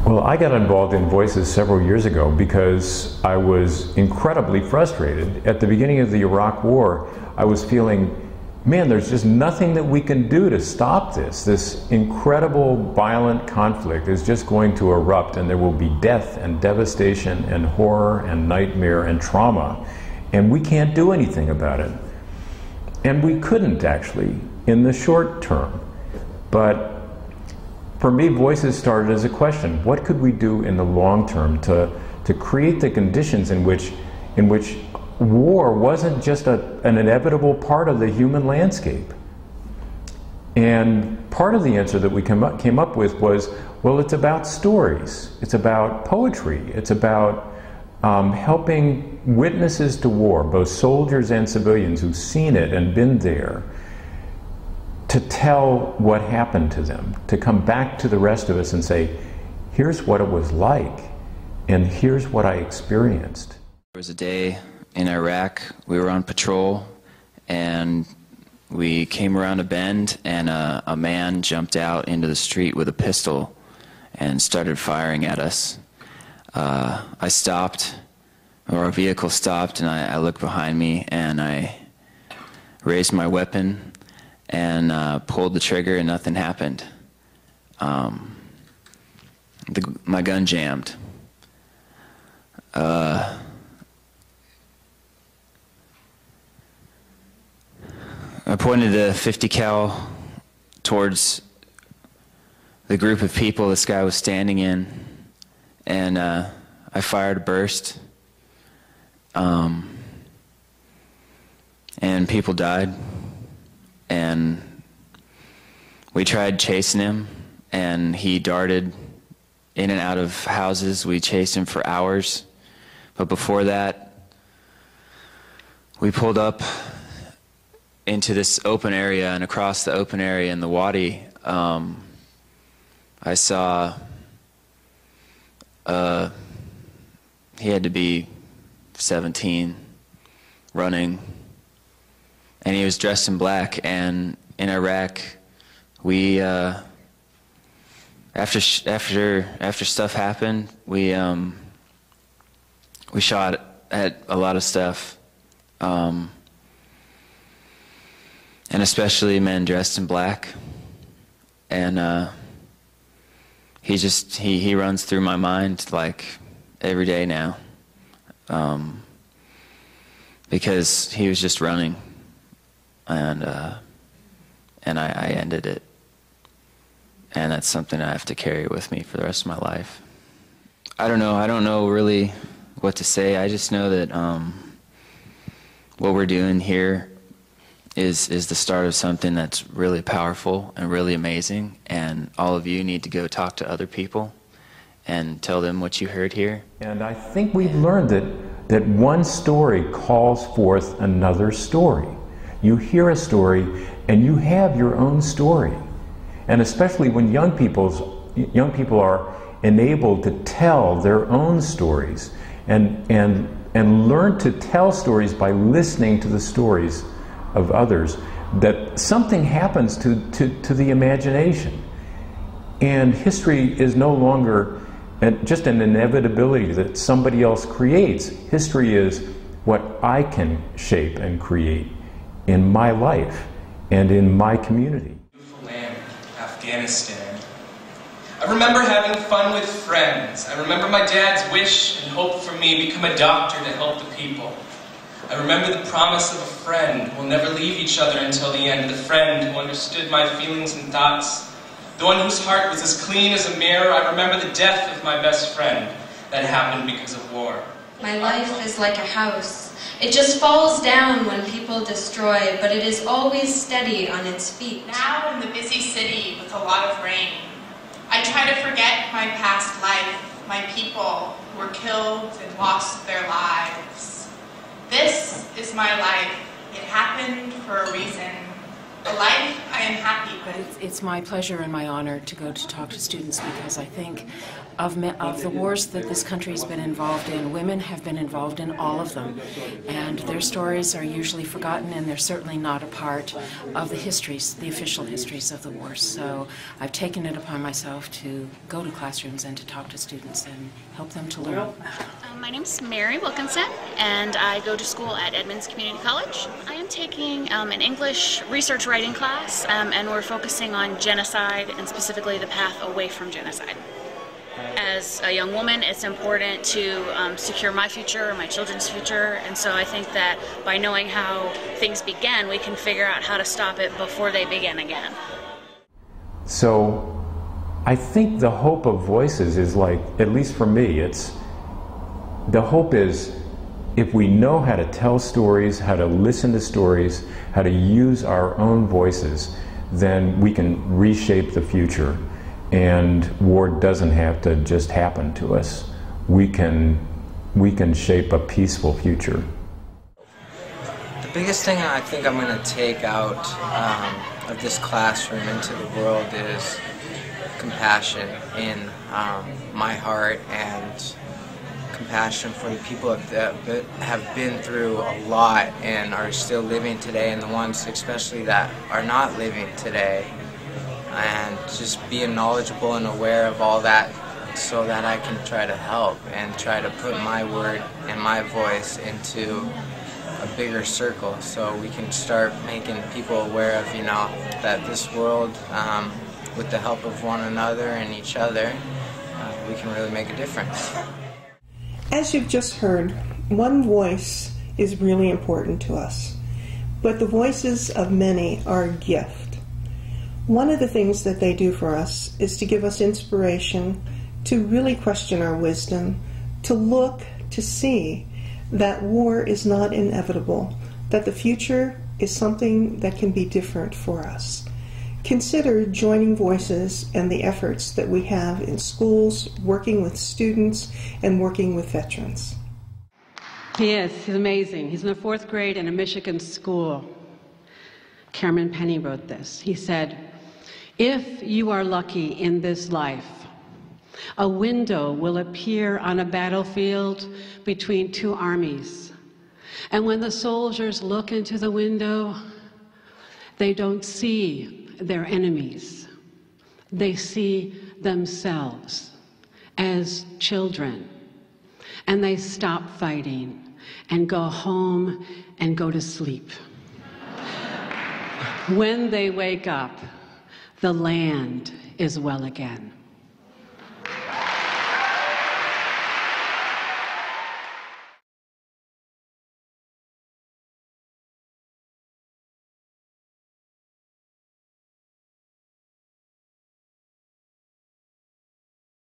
Well, I got involved in Voices several years ago because I was incredibly frustrated. At the beginning of the Iraq War, I was feeling, man, there's just nothing that we can do to stop this. This incredible violent conflict is just going to erupt, and there will be death and devastation and horror and nightmare and trauma, and we can't do anything about it. And we couldn't, actually, in the short term. But for me, Voices started as a question. What could we do in the long term to create the conditions in which war wasn't just an inevitable part of the human landscape? And part of the answer that we came up with was, well, it's about stories. It's about poetry. It's about helping witnesses to war, both soldiers and civilians who've seen it and been there, to tell what happened to them, to come back to the rest of us and say, here's what it was like, and here's what I experienced. There was a day in Iraq, we were on patrol, and we came around a bend, and a man jumped out into the street with a pistol and started firing at us. I stopped, or our vehicle stopped, and I looked behind me, and I raised my weapon and pulled the trigger, and nothing happened. My gun jammed. I pointed the 50 cal towards the group of people this guy was standing in, and I fired a burst, and people died. And we tried chasing him, and he darted in and out of houses. We chased him for hours. But before that, we pulled up into this open area, and across the open area in the Wadi, I saw he had to be 17, running. And he was dressed in black, and in Iraq, we after stuff happened, we shot at a lot of stuff, and especially men dressed in black. And he runs through my mind like every day now, because he was just running. And I ended it, and that's something I have to carry with me for the rest of my life. I don't know really what to say. I just know that what we're doing here is the start of something that's really powerful and really amazing, and all of you need to go talk to other people and tell them what you heard here. And I think we've learned that one story calls forth another story. You hear a story, and you have your own story. And especially when young people are enabled to tell their own stories and learn to tell stories by listening to the stories of others, that something happens to the imagination. And history is no longer just an inevitability that somebody else creates. History is what I can shape and create in my life and in my community. Beautiful land, Afghanistan. I remember having fun with friends. I remember my dad's wish and hope for me become a doctor to help the people. I remember the promise of a friend. We'll never leave each other until the end. The friend who understood my feelings and thoughts. The one whose heart was as clean as a mirror. I remember the death of my best friend that happened because of war. My life is like a house. It just falls down when people destroy, but it is always steady on its feet. Now in the busy city with a lot of rain, I try to forget my past life, my people who were killed and lost their lives. This is my life. It happened for a reason. the life I am happy with. But it's my pleasure and my honor to go to talk to students, because I think of the wars that this country has been involved in, women have been involved in all of them, and their stories are usually forgotten, and they're certainly not a part of the histories, the official histories of the wars. So I've taken it upon myself to go to classrooms and to talk to students and help them to learn. My name's Mary Wilkinson, and I go to school at Edmonds Community College. I am taking an English research writing class, and we're focusing on genocide, and specifically the path away from genocide. As a young woman, it's important to secure my future, my children's future, and so I think that by knowing how things began, we can figure out how to stop it before they begin again. So I think the hope of Voices is, like, at least for me, the hope is if we know how to tell stories, how to listen to stories, how to use our own voices, then we can reshape the future. And war doesn't have to just happen to us. We can shape a peaceful future. The biggest thing I think I'm going to take out of this classroom into the world is compassion in my heart, and compassion for the people that have been through a lot and are still living today, and the ones especially that are not living today. And just being knowledgeable and aware of all that so that I can try to help and try to put my word and my voice into a bigger circle, so we can start making people aware of, you know, that this world, with the help of one another and each other, we can really make a difference. As you've just heard, one voice is really important to us, but the voices of many are a gift. One of the things that they do for us is to give us inspiration, to really question our wisdom, to look, to see that war is not inevitable, that the future is something that can be different for us. Consider joining Voices and the efforts that we have in schools, working with students, and working with veterans. He is. He's amazing. He's in the 4th grade in a Michigan school. Cameron Penny wrote this. He said, "If you are lucky in this life, a window will appear on a battlefield between two armies. And when the soldiers look into the window, they don't see their enemies. They see themselves as children. And they stop fighting and go home and go to sleep. When they wake up, the land is well again."